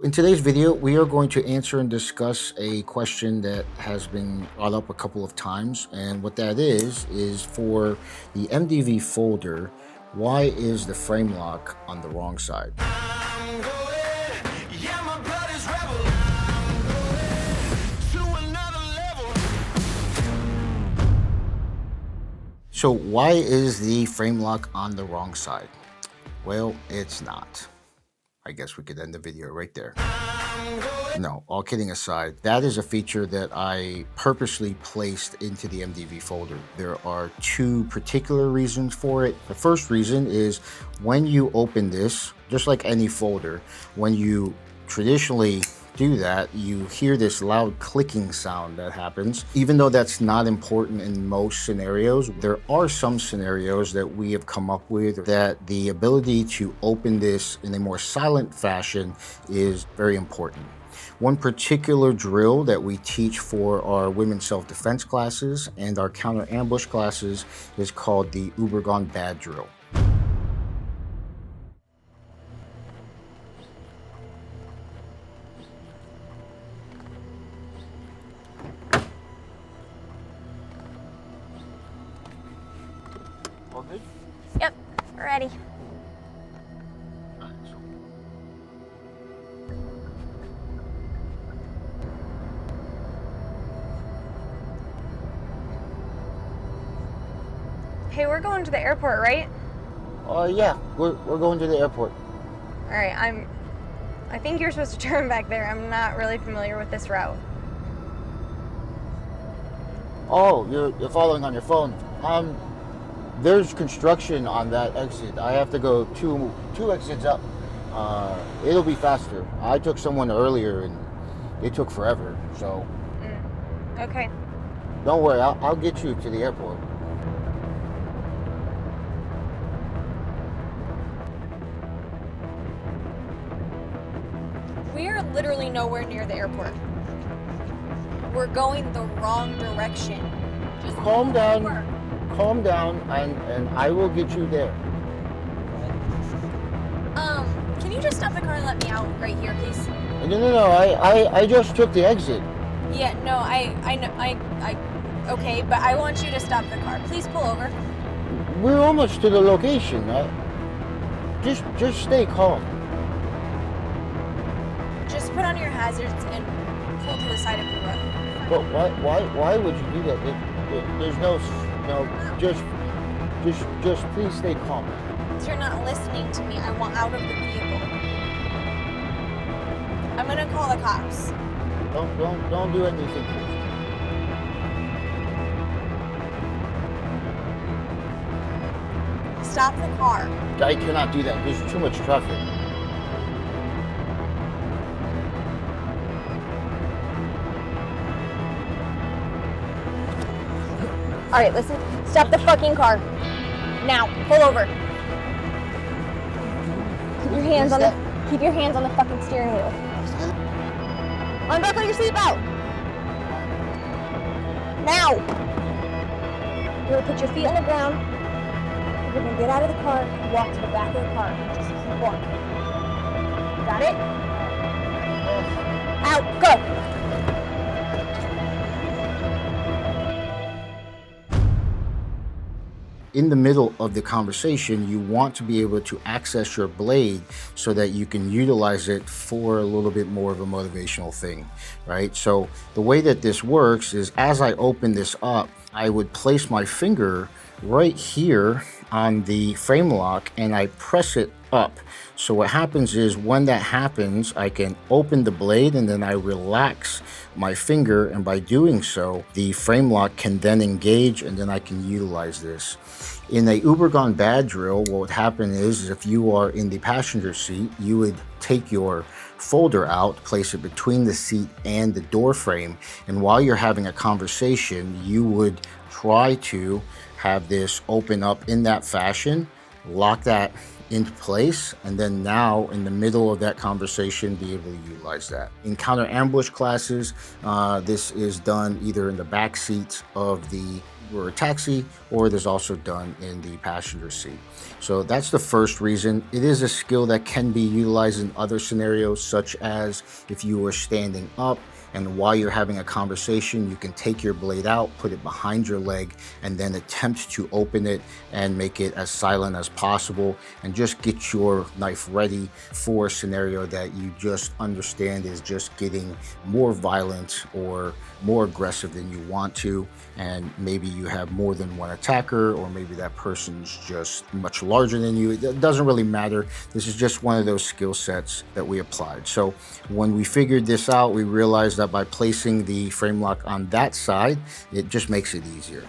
In today's video, we are going to answer and discuss a question that has been brought up a couple of times. And what that is for the MDV folder, why is the frame lock on the wrong side? So why is the frame lock on the wrong side? Well, it's not. I guess we could end the video right there. No, all kidding aside, that is a feature that I purposely placed into the MDV folder. There are two particular reasons for it. The first reason is when you open this, just like any folder, when you traditionally do that, you hear this loud clicking sound that happens. Even though that's not important in most scenarios, there are some scenarios that we have come up with that the ability to open this in a more silent fashion is very important. One particular drill that we teach for our women's self-defense classes and our counter ambush classes is called the Uber Gone Bad drill. All good? Yep, ready. Hey, we're going to the airport, right? Yeah, we're going to the airport. All right, I think you're supposed to turn back there. I'm not really familiar with this route. Oh, you're following on your phone. There's construction on that exit. I have to go two exits up. It'll be faster. I took someone earlier and it took forever, so. Okay. Don't worry, I'll get you to the airport. We are literally nowhere near the airport. We're going the wrong direction. Just Calm down, and I will get you there. Can you just stop the car and let me out right here, please? No, I just took the exit. Yeah, no, okay, but I want you to stop the car. Please pull over. We're almost to the location. Just stay calm. Just put on your hazards and pull to the side of the road. But why would you do that? There's no, just please stay calm. You're not listening to me. I want out of the vehicle. I'm gonna call the cops. Don't do anything. Stop the car. I cannot do that. There's too much traffic. All right, listen. Stop the fucking car. Now, pull over. Keep your hands on the fucking steering wheel. Unbuckle your seatbelt. Now. You're gonna put your feet on the ground. You're gonna get out of the car, walk to the back of the car. Just keep walking. Got it? Out, go. In the middle of the conversation, you want to be able to access your blade so that you can utilize it for a little bit more of a motivational thing, right? So the way that this works is as I open this up, I would place my finger right here on the frame lock and I press it up. So what happens is when that happens, I can open the blade and then I relax my finger, and by doing so, the frame lock can then engage and then I can utilize this. In a Uber Gone Bad drill, what would happen is if you are in the passenger seat, you would take your folder out, place it between the seat and the door frame, and while you're having a conversation, you would try to have this open up in that fashion, lock that into place, and then now in the middle of that conversation be able to utilize that. In counter ambush classes, this is done either in the back seat of the or a taxi, or there's also done in the passenger seat. So that's the first reason. It is a skill that can be utilized in other scenarios, such as if you were standing up and while you're having a conversation, you can take your blade out, put it behind your leg, and then attempt to open it and make it as silent as possible, and just get your knife ready for a scenario that you just understand is just getting more violent or more aggressive than you want to. And maybe you have more than one attacker, or maybe that person's just much larger than you. It doesn't really matter. This is just one of those skill sets that we applied. So when we figured this out, we realized that by placing the frame lock on that side, it just makes it easier.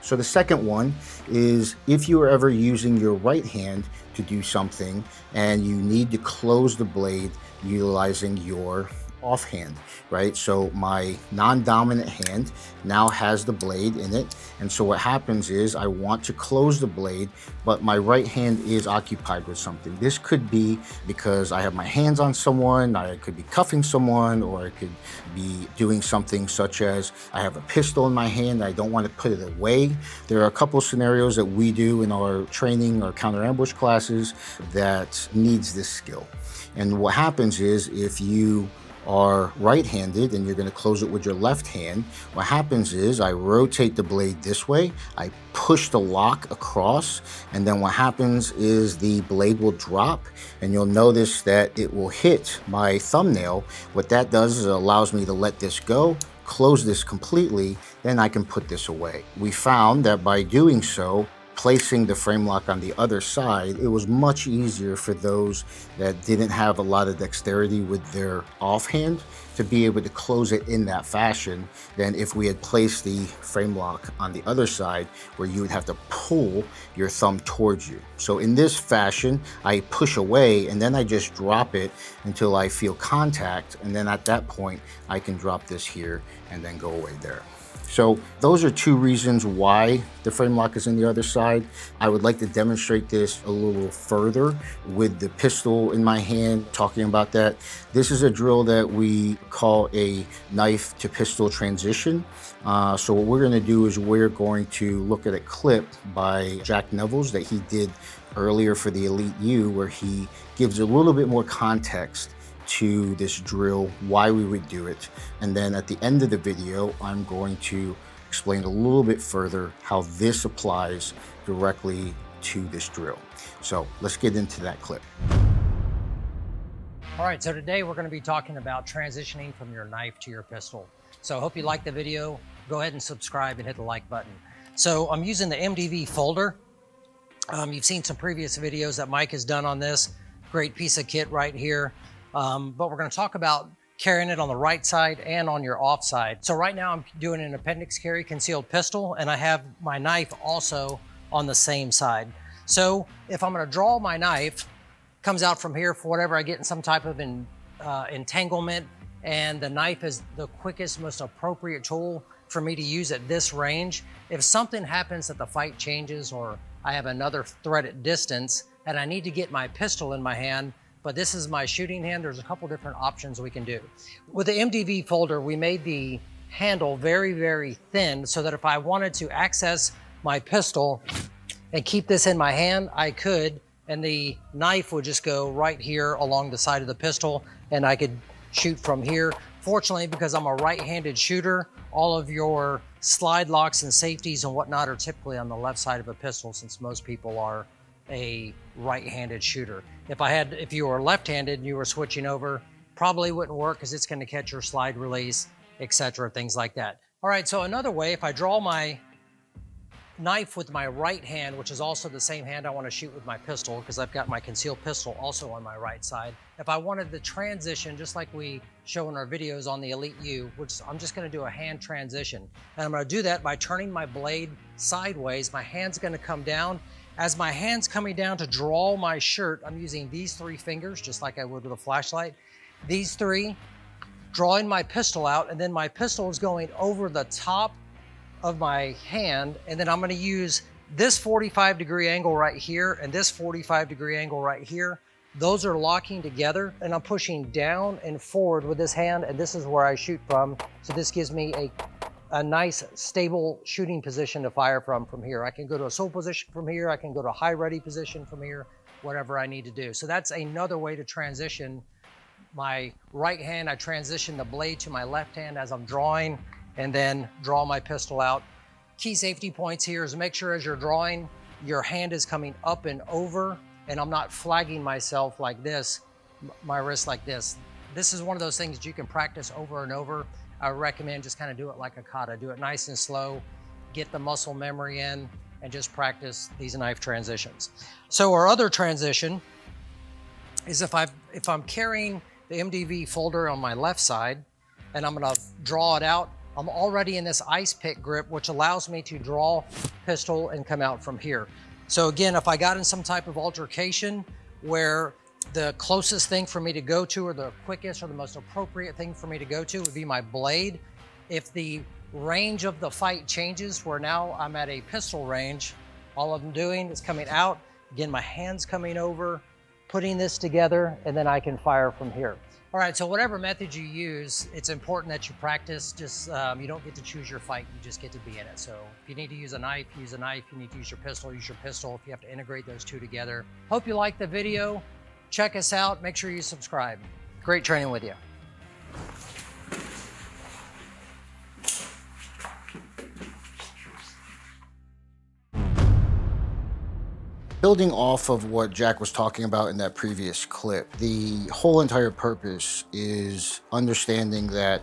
So the second one is, if you are ever using your right hand to do something and you need to close the blade utilizing your offhand, right? So my non-dominant hand now has the blade in it. And so what happens is I want to close the blade, but my right hand is occupied with something. This could be because I have my hands on someone, I could be cuffing someone, or I could be doing something such as I have a pistol in my hand, I don't want to put it away. There are a couple of scenarios that we do in our training or counter ambush classes that needs this skill. And what happens is, if you are right-handed and you're going to close it with your left hand, what happens is I rotate the blade this way, I push the lock across, and then what happens is the blade will drop, and you'll notice that it will hit my thumbnail. What that does is it allows me to let this go, close this completely, then I can put this away. We found that by doing so, placing the frame lock on the other side, it was much easier for those that didn't have a lot of dexterity with their offhand to be able to close it in that fashion than if we had placed the frame lock on the other side, where you would have to pull your thumb towards you. So in this fashion, I push away and then I just drop it until I feel contact, and then at that point I can drop this here and then go away there. So those are two reasons why the frame lock is in the other side. I would like to demonstrate this a little further with the pistol in my hand, talking about that. This is a drill that we call a knife to pistol transition. So what we're gonna do is we're going to look at a clip by Jack Nevels that he did earlier for the Elite U, where he gives a little bit more context to this drill, why we would do it. And then at the end of the video, I'm going to explain a little bit further how this applies directly to this drill. So let's get into that clip. All right, so today we're going to be talking about transitioning from your knife to your pistol. So I hope you like the video. Go ahead and subscribe and hit the like button. So I'm using the MDV folder. You've seen some previous videos that Mike has done on this. Great piece of kit right here. But we're going to talk about carrying it on the right side and on your off side. So right now I'm doing an appendix carry concealed pistol, and I have my knife also on the same side. So if I'm going to draw my knife, comes out from here for whatever I get in some type of entanglement, and the knife is the quickest, most appropriate tool for me to use at this range. If something happens that the fight changes, or I have another threat at distance and I need to get my pistol in my hand, but this is my shooting hand, there's a couple different options we can do. With the MDV folder, we made the handle very, very thin so that if I wanted to access my pistol and keep this in my hand, I could, and the knife would just go right here along the side of the pistol, and I could shoot from here. Fortunately, because I'm a right-handed shooter, all of your slide locks and safeties and whatnot are typically on the left side of a pistol, since most people are a right-handed shooter. If you were left-handed and you were switching over, probably wouldn't work because it's going to catch your slide release, etc., things like that. All right, so another way, if I draw my knife with my right hand, which is also the same hand I want to shoot with my pistol, because I've got my concealed pistol also on my right side. If I wanted the transition, just like we show in our videos on the Elite U, which I'm just going to do a hand transition. And I'm going to do that by turning my blade sideways. My hand's going to come down. As my hand's coming down to draw my shirt, I'm using these three fingers, just like I would with a flashlight. These three, drawing my pistol out, and then my pistol is going over the top of my hand, and then I'm going to use this 45-degree angle right here and this 45-degree angle right here. Those are locking together, and I'm pushing down and forward with this hand, and this is where I shoot from. So this gives me a a nice stable shooting position to fire from here. I can go to a sole position from here. I can go to a high ready position from here, whatever I need to do. So that's another way to transition. My right hand, I transition the blade to my left hand as I'm drawing, and then draw my pistol out. Key safety points here is make sure as you're drawing, your hand is coming up and over, and I'm not flagging myself like this, my wrist like this. This is one of those things that you can practice over and over. I recommend just kind of do it like a kata. Do it nice and slow, get the muscle memory in, and just practice these knife transitions. So our other transition is if I'm carrying the MDV folder on my left side and I'm gonna draw it out, I'm already in this ice pick grip, which allows me to draw pistol and come out from here. So again, if I got in some type of altercation where the closest thing for me to go to, or the quickest or the most appropriate thing for me to go to would be my blade. If the range of the fight changes where now I'm at a pistol range, all I'm doing is coming out, again, my hand's coming over, putting this together, and then I can fire from here. All right, so whatever method you use, it's important that you practice. Just you don't get to choose your fight, you just get to be in it. So if you need to use a knife, use a knife. You need to use your pistol, use your pistol. If you have to integrate those two together. Hope you liked the video. Check us out, make sure you subscribe. Great training with you. Building off of what Jack was talking about in that previous clip, the whole entire purpose is understanding that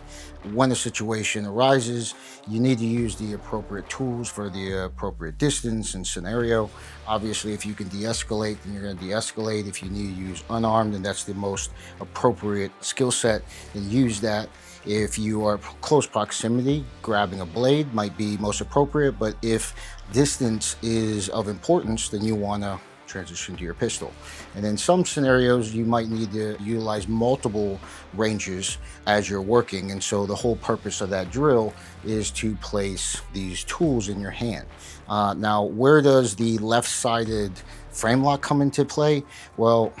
when a situation arises, you need to use the appropriate tools for the appropriate distance and scenario. Obviously, if you can de-escalate, then you're going to de-escalate. If you need to use unarmed, then that's the most appropriate skill set, then use that. If you are close proximity, grabbing a blade might be most appropriate, but if distance is of importance, then you want to transition to your pistol. And in some scenarios, you might need to utilize multiple ranges as you're working. And so the whole purpose of that drill is to place these tools in your hand. Now, where does the left-sided frame lock come into play? Well,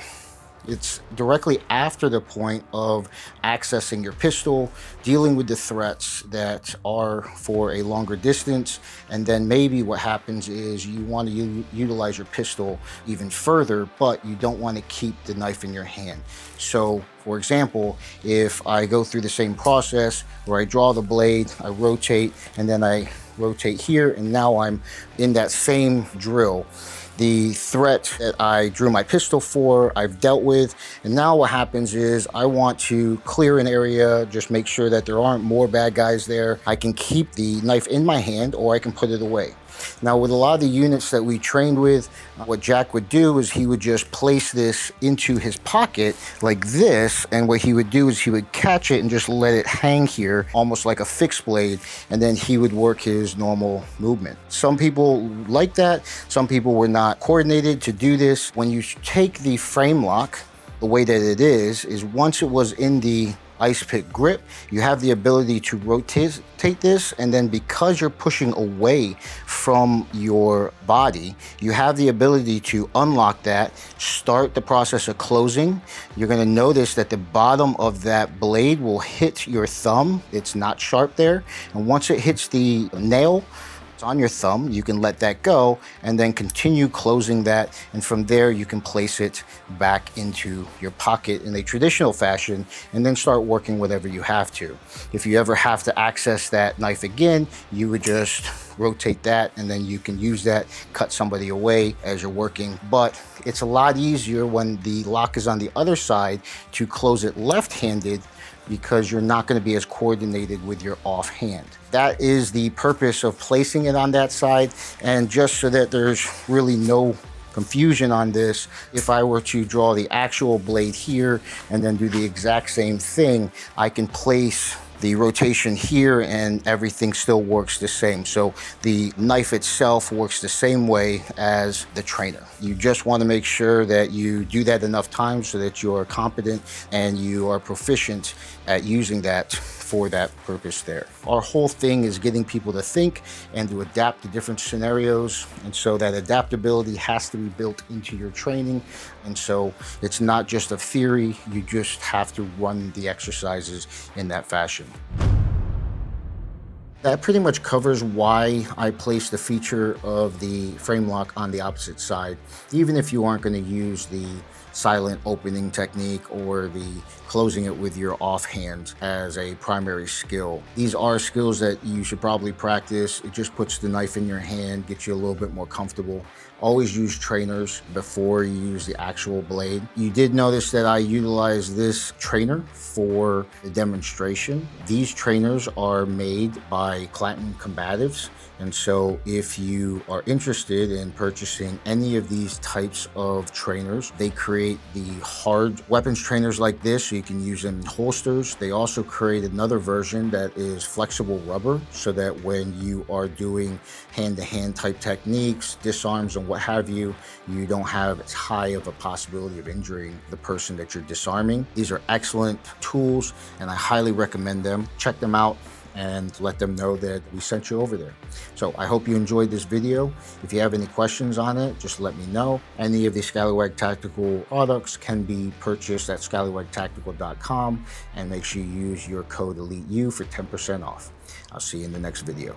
it's directly after the point of accessing your pistol, dealing with the threats that are for a longer distance, and then maybe what happens is you want to utilize your pistol even further, but you don't want to keep the knife in your hand. So, for example, if I go through the same process where I draw the blade, I rotate, and then I rotate here, and now I'm in that same drill. The threat that I drew my pistol for, I've dealt with, and now what happens is I want to clear an area, just make sure that there aren't more bad guys there. I can keep the knife in my hand or I can put it away. Now, with a lot of the units that we trained with, what Jack would do is he would just place this into his pocket like this, and what he would do is he would catch it and just let it hang here, almost like a fixed blade, and then he would work his normal movement. Some people like that, some people were not coordinated to do this. When you take the frame lock, the way that it is once it was in the ice pick grip, you have the ability to rotate this, and then because you're pushing away from your body, you have the ability to unlock that, start the process of closing. You're going to notice that the bottom of that blade will hit your thumb. It's not sharp there, and once it hits the nail, it's on your thumb, you can let that go and then continue closing that, and from there you can place it back into your pocket in a traditional fashion and then start working whatever you have to. If you ever have to access that knife again, you would just rotate that and then you can use that, cut somebody away as you're working. But it's a lot easier when the lock is on the other side to close it left-handed, because you're not going to be as coordinated with your offhand. That is the purpose of placing it on that side. And just so that there's really no confusion on this, if I were to draw the actual blade here and then do the exact same thing, I can place the rotation here and everything still works the same. So the knife itself works the same way as the trainer. You just want to make sure that you do that enough times so that you are competent and you are proficient at using that for that purpose there. Our whole thing is getting people to think and to adapt to different scenarios, and so that adaptability has to be built into your training. And so it's not just a theory, you just have to run the exercises in that fashion. That pretty much covers why I placed the feature of the frame lock on the opposite side, even if you aren't going to use the silent opening technique or the closing it with your offhand as a primary skill. These are skills that you should probably practice. It just puts the knife in your hand, gets you a little bit more comfortable. Always use trainers before you use the actual blade. You did notice that I utilized this trainer for the demonstration. These trainers are made by Platinum Combatives. And so if you are interested in purchasing any of these types of trainers, they create the hard weapons trainers like this, so you can use them in holsters. They also create another version that is flexible rubber, so that when you are doing hand-to-hand type techniques, disarms and what have you, you don't have as high of a possibility of injuring the person that you're disarming. These are excellent tools and I highly recommend them. Check them out and let them know that we sent you over there. So I hope you enjoyed this video. If you have any questions on it, just let me know. Any of the Scallywag Tactical products can be purchased at scallywagtactical.com, and make sure you use your code ELITEU for 10% off. I'll see you in the next video.